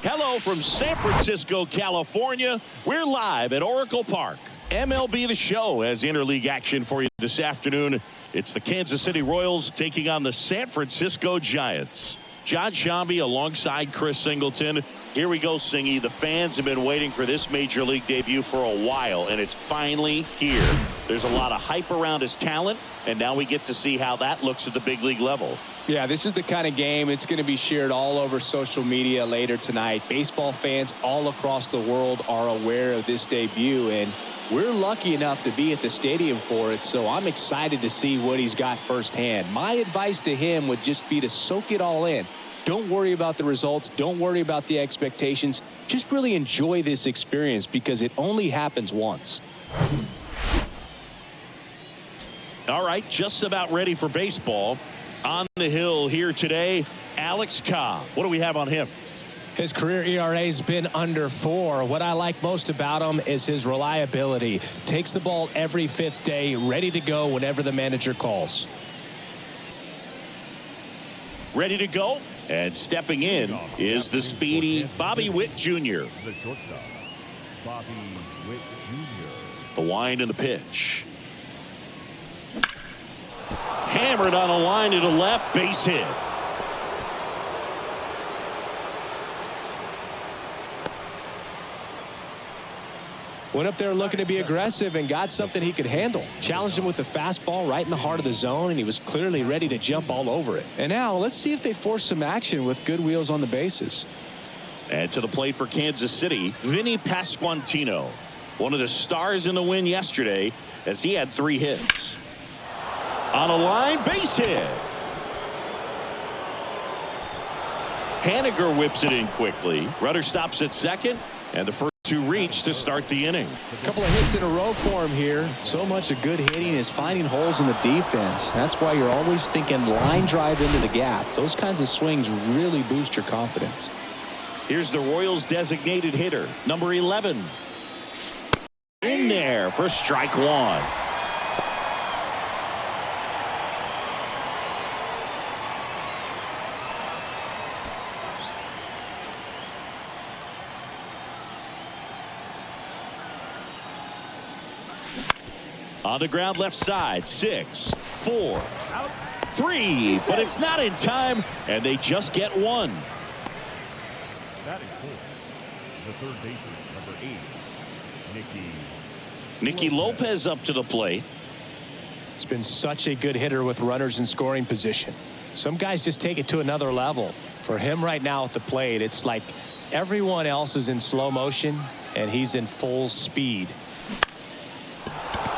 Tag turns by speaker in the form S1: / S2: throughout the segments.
S1: Hello from San Francisco, California. We're live at Oracle Park. MLB The Show has interleague action for you this afternoon. It's the Kansas City Royals taking on the San Francisco Giants. John Sciambi alongside Chris Singleton. Here we go, Singy. The fans have been waiting for this major league debut for a while, and it's finally here. There's a lot of hype around his talent, and now we get to see how that looks at the big league level.
S2: Yeah, this is the kind of game it's going to be shared all over social media later tonight. Baseball fans all across the world are aware of this debut, and we're lucky enough to be at the stadium for it, so I'm excited to see what he's got firsthand. My advice to him would just be to soak it all in. Don't worry about the results. Don't worry about the expectations. Just really enjoy this experience because it only happens once.
S1: All right, just about ready for baseball. On the hill here today, Alex Cobb. What do we have on him?
S3: His career ERA's been under 4. What I like most about him is his reliability. Takes the ball every 5th day, ready to go whenever the manager calls.
S1: Ready to go? And stepping in is the speedy Bobby Witt Jr.
S4: The shortstop, Bobby Witt Jr.
S1: The wind and the pitch. Hammered on a line to the left, base hit.
S3: Went up there looking to be aggressive and got something he could handle. Challenged him with the fastball right in the heart of the zone, and he was clearly ready to jump all over it.
S2: And now let's see if they force some action with good wheels on the bases.
S1: And to the plate for Kansas City, Vinny Pasquantino. One of the stars in the win yesterday as he had 3 hits. On a line, base hit. Haniger whips it in quickly. Runner stops at second, and the first 2 reach to start the inning.
S2: A couple of hits in a row for him here. So much of good hitting is finding holes in the defense. That's why you're always thinking line drive into the gap. Those kinds of swings really boost your confidence.
S1: Here's the Royals designated hitter, number 11. In there for strike 1. On the ground left side, 6, 4, 3, but it's not in time, and they just get 1.
S4: Batting fourth, the third baseman, number 8,
S1: Nicky Lopez up to the plate.
S3: He's been such a good hitter with runners in scoring position. Some guys just take it to another level. For him right now at the plate, it's like everyone else is in slow motion, and he's in full speed.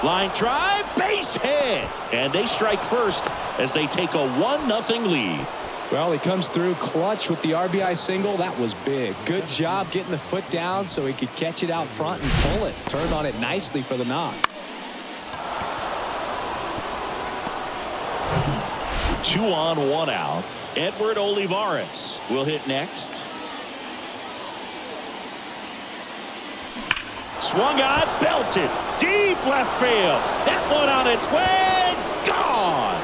S1: Line drive, base hit, and they strike first as they take a 1-0 lead.
S2: Well, he comes through clutch with the RBI single. That was big. Good job getting the foot down so he could catch it out front and pull it. Turned on it nicely for the knock.
S1: 2 on, 1 out. Edward Olivares will hit next. Swung on, belted, deep left field. That one on its way, gone.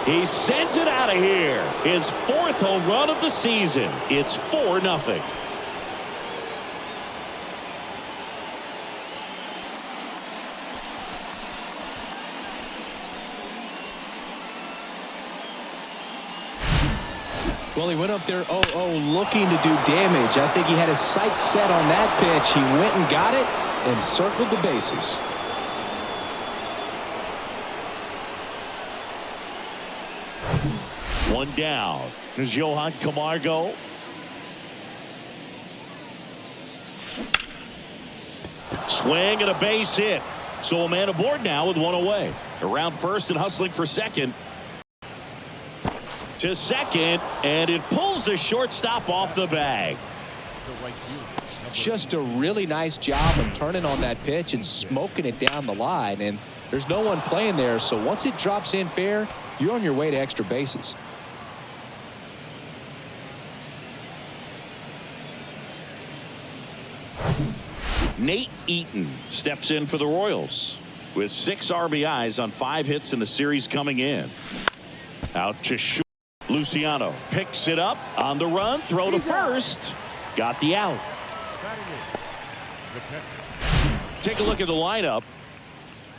S1: He sends it out of here. His 4th home run of the season. It's 4-0.
S2: Well, he went up there 0-0 looking to do damage. I think he had his sights set on that pitch. He went and got it and circled the bases.
S1: One down. There's Johan Camargo. Swing and a base hit. So a man aboard now with 1 away. Around first and hustling for second. To second, and it pulls the shortstop off the bag.
S2: Just a really nice job of turning on that pitch and smoking it down the line. And there's no one playing there, so once it drops in fair, you're on your way to extra bases.
S1: Nate Eaton steps in for the Royals with 6 RBIs on 5 hits in the series coming in. Out to short. Luciano picks it up on the run. Throw to first. Got the out. Take a look at the lineup.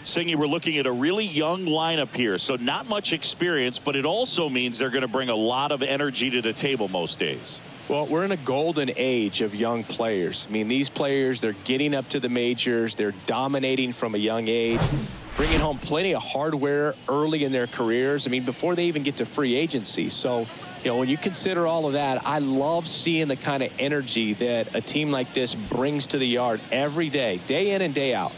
S1: Singy, we're looking at a really young lineup here, so not much experience, but it also means they're going to bring a lot of energy to the table most days.
S2: Well, we're in a golden age of young players. I mean, these players, they're getting up to the majors. They're dominating from a young age, bringing home plenty of hardware early in their careers. I mean, before they even get to free agency. So, you know, when you consider all of that, I love seeing the kind of energy that a team like this brings to the yard every day in and day out.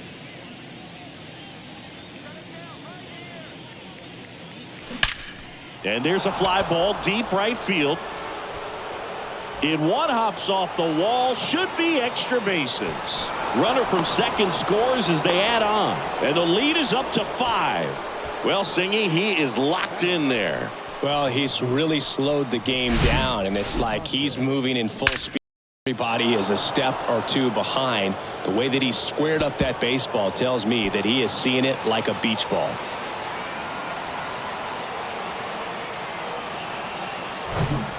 S1: And there's a fly ball deep right field. In one, hops off the wall. Should be extra bases. Runner from second scores as they add on. And the lead is up to 5. Well, Singy, he is locked in there.
S3: Well, he's really slowed the game down, and it's like he's moving in full speed. Everybody is a step or two behind. The way that he squared up that baseball tells me that he is seeing it like a beach ball.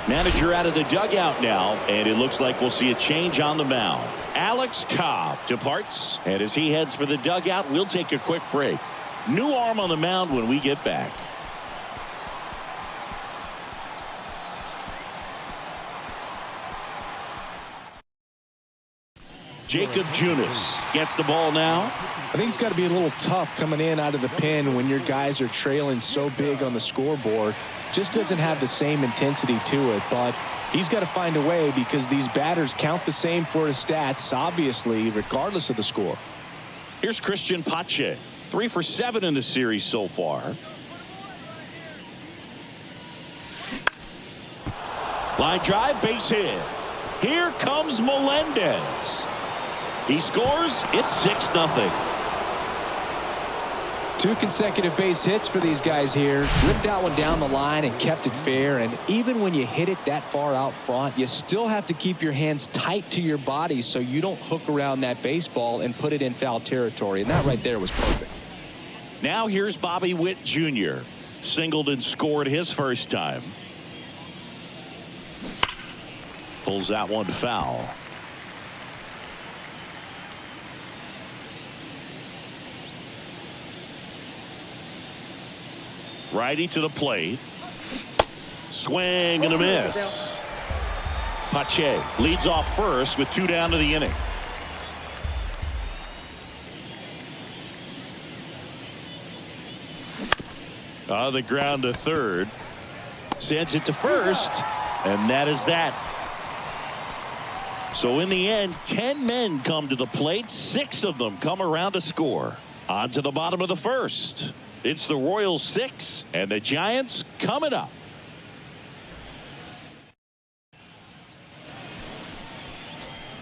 S1: Manager out of the dugout now, and it looks like we'll see a change on the mound. Alex Cobb departs, and as he heads for the dugout, we'll take a quick break. New arm on the mound when we get back. Jacob Junis gets the ball now.
S2: I think it's got to be a little tough coming in out of the pen when your guys are trailing so big on the scoreboard. Just doesn't have the same intensity to it, but he's got to find a way because these batters count the same for his stats, obviously, regardless of the score.
S1: Here's Christian Pache, 3 for 7 in the series so far. Line drive, base hit. Here comes Melendez. He scores. It's 6-0.
S2: 2 consecutive base hits for these guys here. Ripped that one down the line and kept it fair. And even when you hit it that far out front, you still have to keep your hands tight to your body so you don't hook around that baseball and put it in foul territory. And that right there was perfect.
S1: Now here's Bobby Witt Jr. Singled and scored his first time. Pulls that one foul. Righty to the plate. Swing and a miss. Pache leads off first with 2 down to the inning. On the ground to third. Sends it to first. And that is that. So in the end, 10 men come to the plate. 6 of them come around to score. On to the bottom of the first. It's the Royals 6 and the Giants coming up.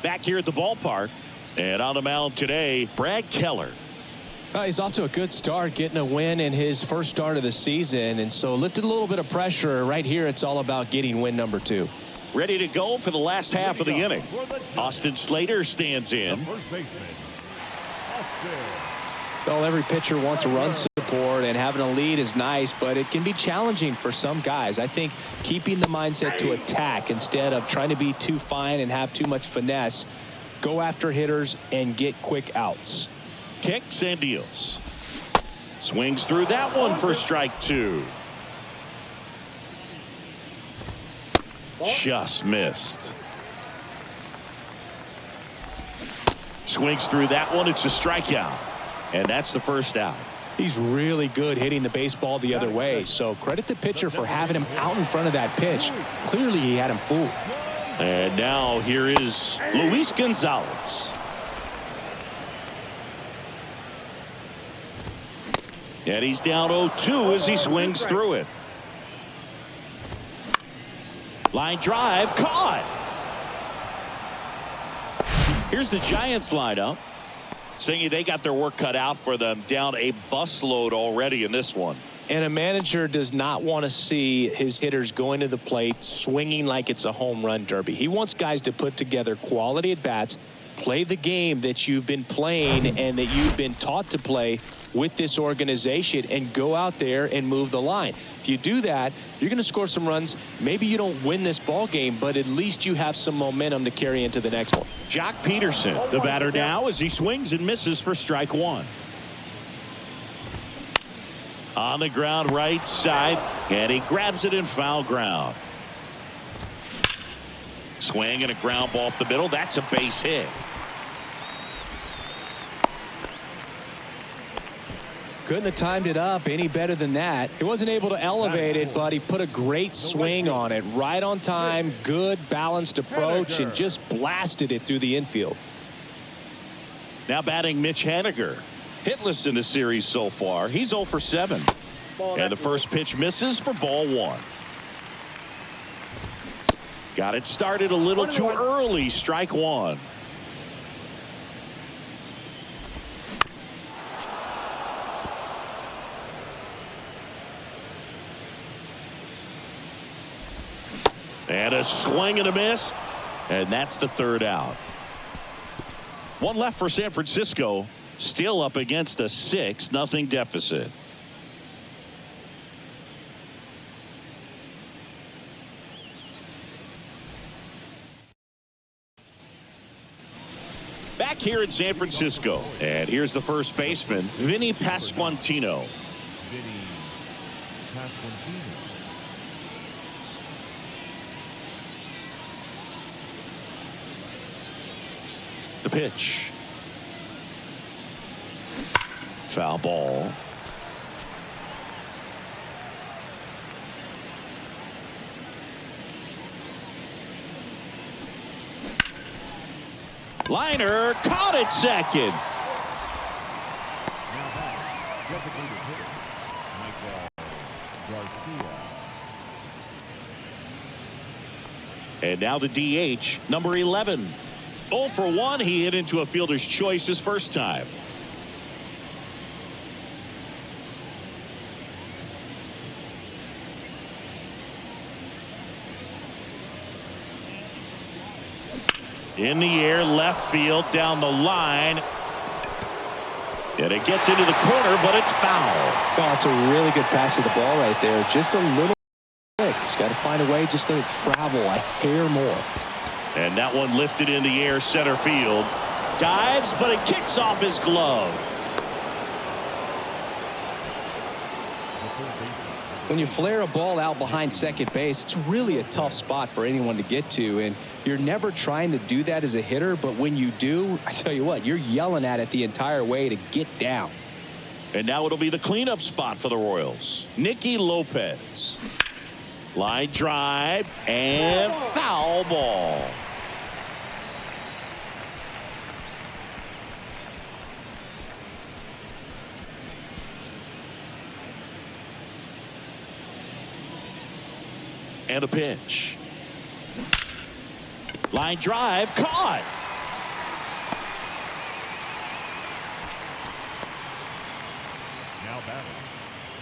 S1: Back here at the ballpark, and on the mound today, Brad Keller.
S3: He's off to a good start, getting a win in his first start of the season, and so lifted a little bit of pressure. Right here, it's all about getting win number 2.
S1: Ready to go for the last half of the inning. Austin Slater stands in.
S4: First baseman, Austin.
S2: Well, every pitcher wants a run support, and having a lead is nice, but it can be challenging for some guys. I think keeping the mindset to attack instead of trying to be too fine and have too much finesse, go after hitters and get quick outs.
S1: Kicks and deals. Swings through that one for strike 2. Just missed. Swings through that one. It's a strikeout. And that's the first out.
S3: He's really good hitting the baseball the other way, so credit the pitcher for having him out in front of that pitch. Clearly he had him fooled.
S1: And now here is Luis Gonzalez. And he's down 0-2 as he swings through it. Line drive, caught. Here's the Giants lineup. Singy, they got their work cut out for them, down a busload already in this one.
S3: And a manager does not want to see his hitters going to the plate swinging like it's a home run derby. He wants guys to put together quality at bats Play the game that you've been playing and that you've been taught to play with this organization, and go out there and move the line. If you do that, you're going to score some runs. Maybe you don't win this ball game, but at least you have some momentum to carry into the next one.
S1: Jock Peterson, the batter now, as he swings and misses for strike one. On the ground right side, and he grabs it in foul ground. Swing and a ground ball up the middle. That's a base hit.
S2: Couldn't have timed it up any better than that. He wasn't able to elevate it, but he put a great swing on it. Right on time, good balanced approach, and just blasted it through the infield.
S1: Now batting Mitch Haniger. Hitless in the series so far. He's 0 for 7. And the first pitch misses for ball one. Got it started a little too early. Strike one. And a swing and a miss. And that's the third out. One left for San Francisco. Still up against a 6-0 deficit. Back here in San Francisco. And here's the first baseman, Vinny Pasquantino.
S4: Vinny Pasquantino.
S1: The pitch. Foul ball. Liner caught it second.
S4: Now back, designated hitter, Michael Garcia.
S1: And now the DH, number 11. 0 for 1. He hit into a fielder's choice his first time. In the air, left field, down the line. And it gets into the corner, but it's foul.
S2: Oh, it's a really good pass to the ball right there. Just a little quick. He's got to find a way just to travel a hair more.
S1: And that one lifted in the air, center field. Dives, but it kicks off his glove.
S2: When you flare a ball out behind second base, it's really a tough spot for anyone to get to, and you're never trying to do that as a hitter, but when you do, I tell you what, you're yelling at it the entire way to get down.
S1: And now it'll be the cleanup spot for the Royals. Nicky Lopez. Line drive and foul ball. And a pitch. Line drive caught.
S4: Now batting,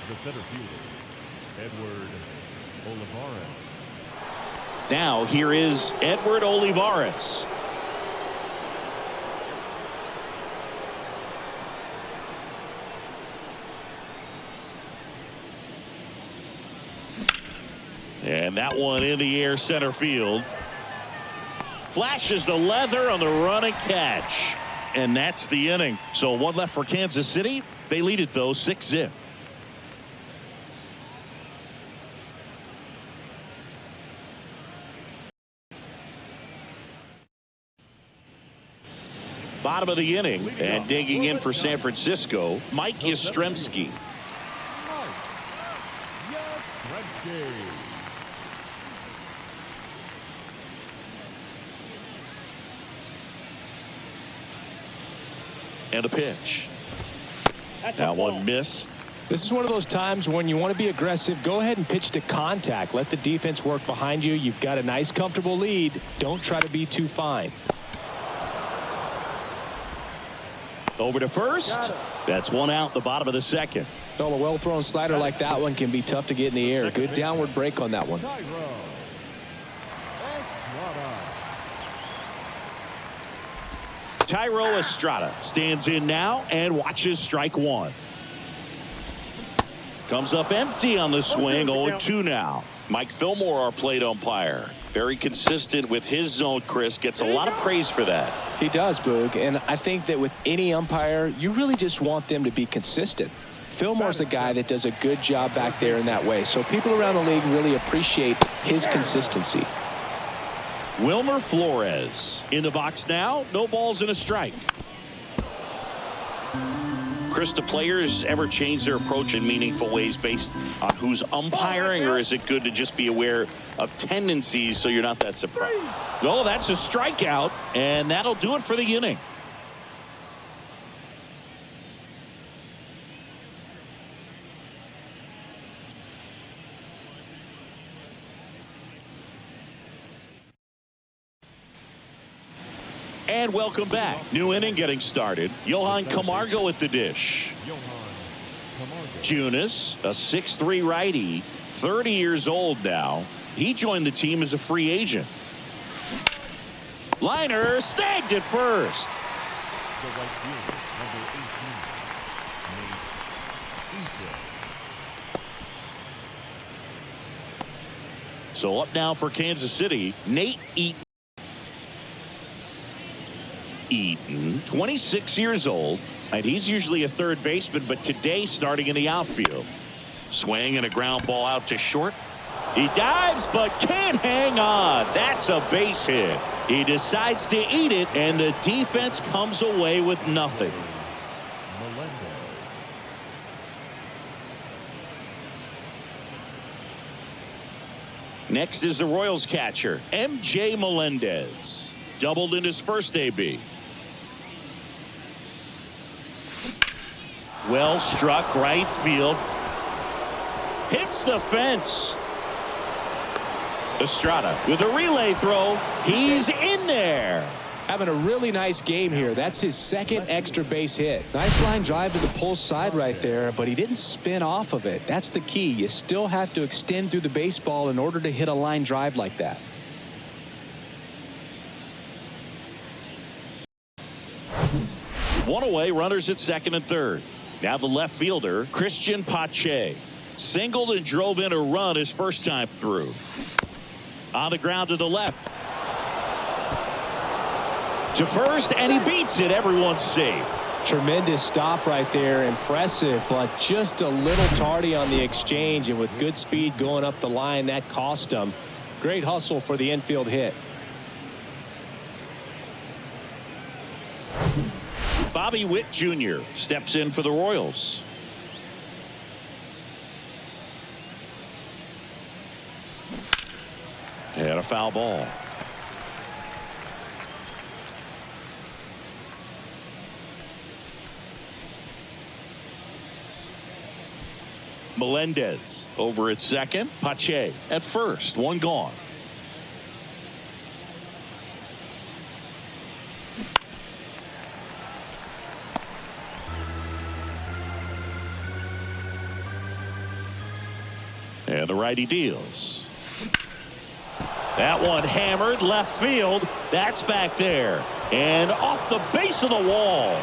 S4: the center fielder, Edward Olivares.
S1: Now here is Edward Olivares. And that one in the air, center field. Flashes the leather on the run and catch. And that's the inning. So one left for Kansas City. They lead it, though, 6-0. Bottom of the inning, and digging in for San Francisco, Mike Yastrzemski. And a pitch. That one missed.
S3: This is one of those times when you want to be aggressive. Go ahead and pitch to contact. Let the defense work behind you. You've got a nice, comfortable lead. Don't try to be too fine.
S1: Over to first. That's one out, the bottom of the second.
S2: Well, a well-thrown slider like that one can be tough to get in the air. Good downward break on that one.
S1: Thairo Estrada stands in now and watches strike one. Comes up empty on the swing. 0-2 now. Mike Fillmore, our plate umpire. Very consistent with his zone, Chris. Gets a lot of praise for that.
S2: He does, Boog. And I think that with any umpire, you really just want them to be consistent. Fillmore's a guy that does a good job back there in that way. So people around the league really appreciate his consistency.
S1: Wilmer Flores in the box now. No balls and a strike. Chris, do players ever change their approach in meaningful ways based on who's umpiring, or is it good to just be aware of tendencies so you're not that surprised? Oh, that's a strikeout, and that'll do it for the inning. And welcome back. New inning getting started. Johan Camargo at the dish. Junis, a 6'3" righty, 30 years old now. He joined the team as a free agent. Liner snagged at first. So up now for Kansas City, Nate Eaton, 26 years old, and he's usually a third baseman, but today starting in the outfield. Swing and a ground ball out to short. He dives but can't hang on. That's a base hit. He decides to eat it, and the defense comes away with nothing. Next is the Royals catcher, MJ Melendez. Doubled in his first AB. Well struck right field. Hits the fence. Estrada with a relay throw. He's in there.
S2: Having a really nice game here. That's his second extra base hit. Nice line drive to the pull side right there, but he didn't spin off of it. That's the key. You still have to extend through the baseball in order to hit a line drive like that.
S1: One away, runners at second and third. Now the left fielder, Christian Pache. Singled and drove in a run his first time through. On the ground to the left. To first, and he beats it. Everyone's safe.
S2: Tremendous stop right there. Impressive, but just a little tardy on the exchange, and with good speed going up the line, that cost him. Great hustle for the infield hit.
S1: Bobby Witt Jr. steps in for the Royals. And a foul ball. Melendez over at second. Pache at first. One gone. And the righty deals. That one hammered left field. That's back there. And off the base of the wall.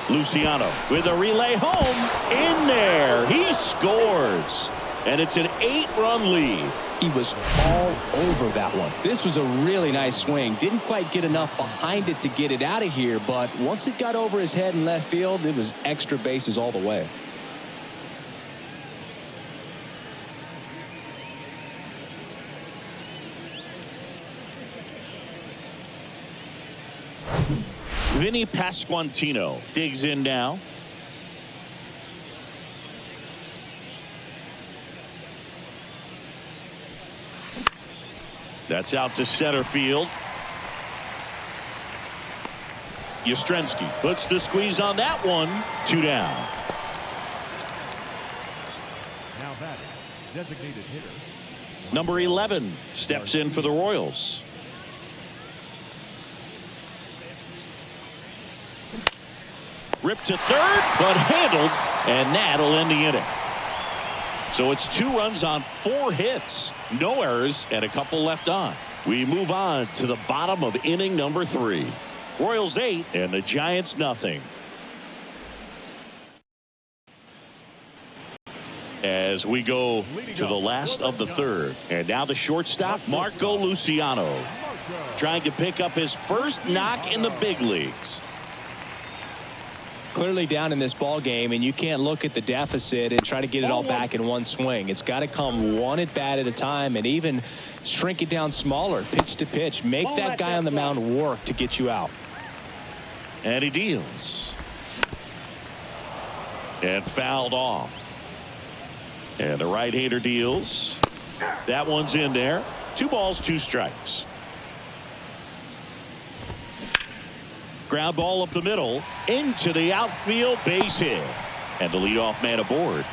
S1: Luciano with a relay home. In there. He scores. And it's an 8-run lead.
S2: He was all over that one. This was a really nice swing. Didn't quite get enough behind it to get it out of here, but once it got over his head in left field, it was extra bases all the way.
S1: Vinny Pasquantino digs in now. That's out to center field. Yastrzemski puts the squeeze on that one. 2 down.
S4: Now batting, designated hitter.
S1: Number 11 steps in for the Royals. Ripped to third, but handled, and that'll end the inning. So it's 2 runs on 4 hits, no errors, and a couple left on. We move on to the bottom of inning number 3. Royals 8 and the Giants nothing. As we go to the last of the third. And now the shortstop, Marco Luciano, trying to pick up his first knock in the big leagues.
S3: Clearly down in this ball game, and you can't look at the deficit and try to get it all back in one swing. It's got to come one at bat at a time, and even shrink it down smaller, pitch to pitch. Make that guy on the mound work to get you out.
S1: And he deals. And fouled off. And the right-hander deals. That one's in there. 2 balls, 2 strikes. Ground ball up the middle into the outfield, base hit. And the leadoff man aboard.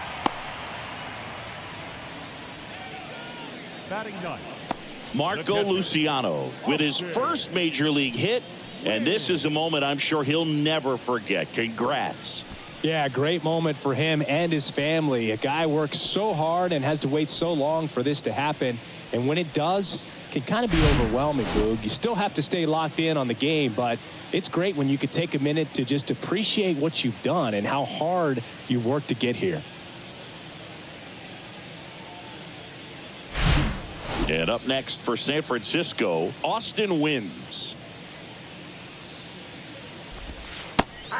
S4: Batting ninth,
S1: Marco Luciano with his first major league hit. And this is a moment I'm sure he'll never forget. Congrats.
S3: Yeah, great moment for him and his family. A guy works so hard and has to wait so long for this to happen. And when it does, it can kind of be overwhelming, Boog. You still have to stay locked in on the game, but it's great when you could take a minute to just appreciate what you've done and how hard you've worked to get here.
S1: And up next for San Francisco, Austin Wynns.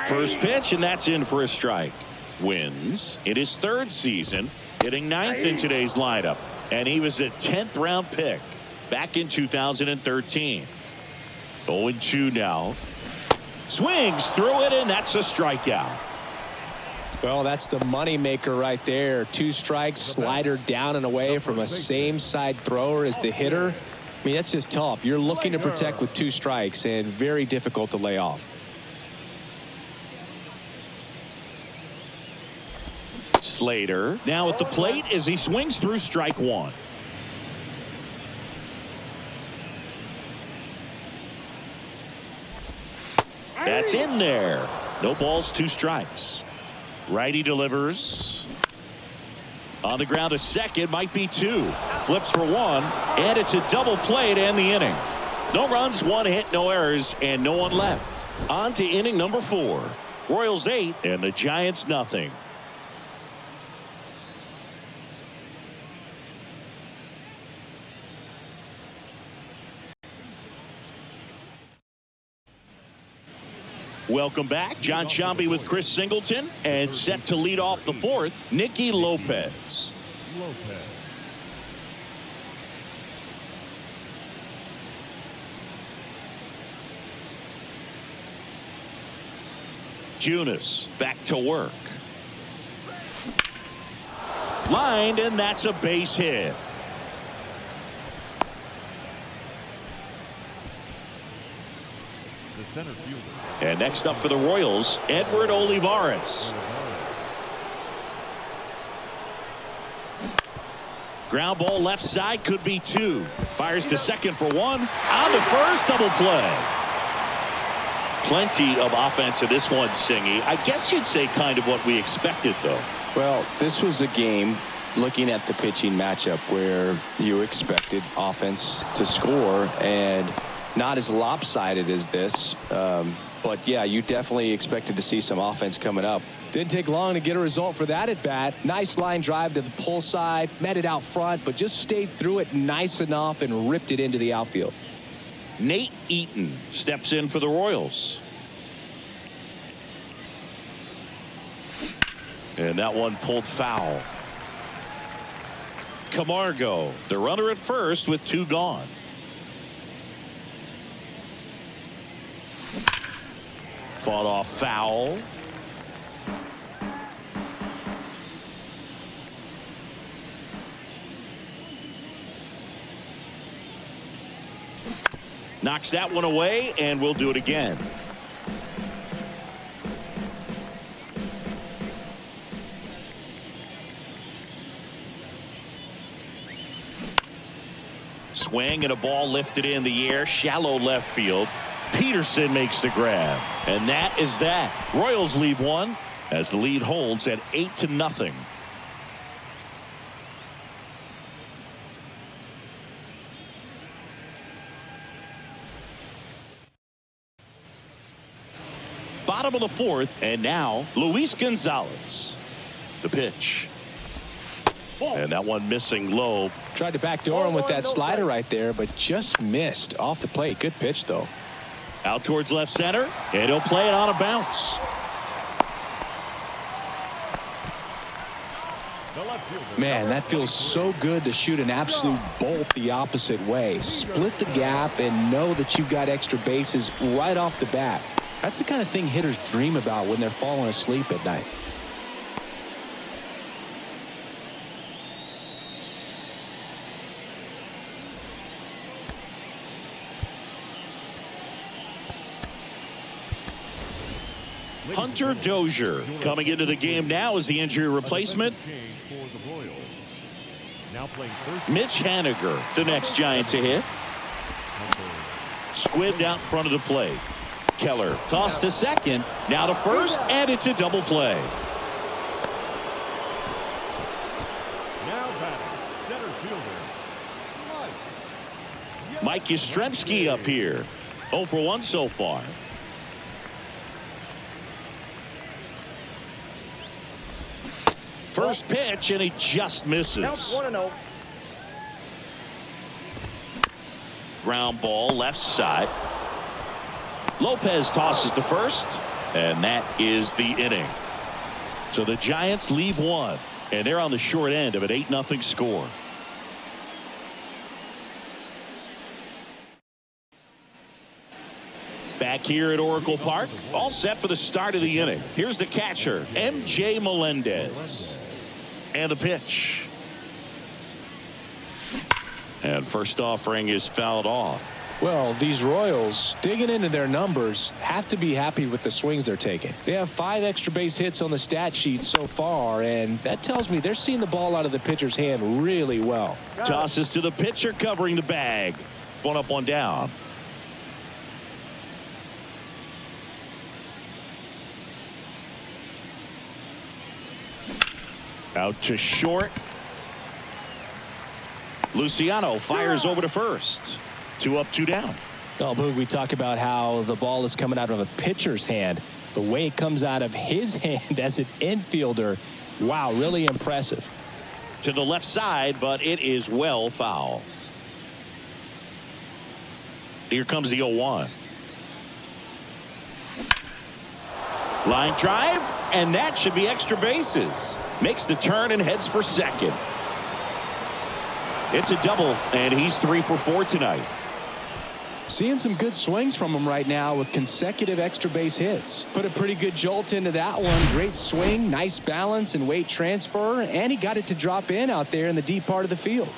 S1: First pitch, and that's in for a strike. Wins in his 3rd season, hitting 9th in today's lineup. And he was a 10th round pick back in 2013. 0-2 now. Swings through it, and that's a strikeout.
S3: Well, that's the money maker right there. 2 strikes, slider down and away from a same side thrower as the hitter. I mean, that's just tough. You're looking to protect with 2 strikes and very difficult to lay off.
S1: Slater now at the plate as he swings through strike 1. That's in there. No balls, 2 strikes. Righty delivers. On the ground to second, might be 2. Flips for 1, and it's a double play to end the inning. No runs, 1 hit, no errors, and no one left. On to inning number 4. Royals 8 and the Giants nothing. Welcome back. John Sciambi with Chris Singleton, and set to lead off the 4th, Nicky Lopez. Junis back to work. Lined, and that's a base hit.
S4: the center fielder.
S1: And next up for the Royals, Edward Olivares. Ground ball left side, could be 2. Fires to second for 1. On to first, double play. Plenty of offense in this one, Singy. I guess you'd say kind of what we expected, though.
S2: Well, this was a game, looking at the pitching matchup, where you expected offense to score, and not as lopsided as this. But yeah, you definitely expected to see some offense coming up.
S3: Didn't take long to get a result for that at bat. Nice line drive to the pull side, met it out front, but just stayed through it nice enough and ripped it into the outfield.
S1: Nate Eaton steps in for the Royals. And that one pulled foul. Camargo, the runner at first with 2 gone. Fought off foul. Knocks that one away, and we'll do it again. Swing and a ball lifted in the air, shallow left field. Peterson makes the grab, and that is that. Royals leave one as the lead holds at 8-0. bottom of the fourth, and now Luis Gonzalez. The pitch. And that one missing low.
S3: Tried to backdoor him with that slider right there, but just missed off the plate. Good pitch, though.
S1: Out towards left center, and he'll play it on a bounce.
S3: Man, that feels so good to shoot an absolute bolt the opposite way. Split the gap and know that you've got extra bases right off the bat. That's the kind of thing hitters dream about when they're falling asleep at night.
S1: Hunter Dozier coming into the game now as the injury replacement. Mitch Haniger, the next Giant to hit. Squibbed out in front of the plate. Keller tossed to second, now to first, and it's a double play.
S4: Now batting, center fielder,
S1: Mike Yastrzemski up here. 0 for 1 so far. First pitch, and he just misses.
S5: Count 1-0.
S1: Ground ball left side. Lopez tosses to first, and that is the inning. So the Giants leave one, and they're on the short end of an 8-0 score. Back here at Oracle Park, all set for the start of the inning. Here's the catcher, MJ Melendez. And the pitch. And first offering is fouled off.
S3: Well, these Royals, digging into their numbers, have to be happy with the swings they're taking. They have 5 extra base hits on the stat sheet so far, and that tells me they're seeing the ball out of the pitcher's hand really well.
S1: Tosses to the pitcher covering the bag. 1 up, 1 down. Out to short. Luciano fires over to first. 2 up, 2 down.
S3: Well, Boog, we talk about how the ball is coming out of a pitcher's hand. The way it comes out of his hand as an infielder, wow, really impressive.
S1: To the left side, but it is well foul. Here comes the 0-1. Line drive, and that should be extra bases. Makes the turn and heads for second. It's a double, and he's 3 for 4 tonight.
S3: Seeing some good swings from him right now with consecutive extra base hits. Put a pretty good jolt into that one. Great swing, nice balance and weight transfer, and he got it to drop in out there in the deep part of the field.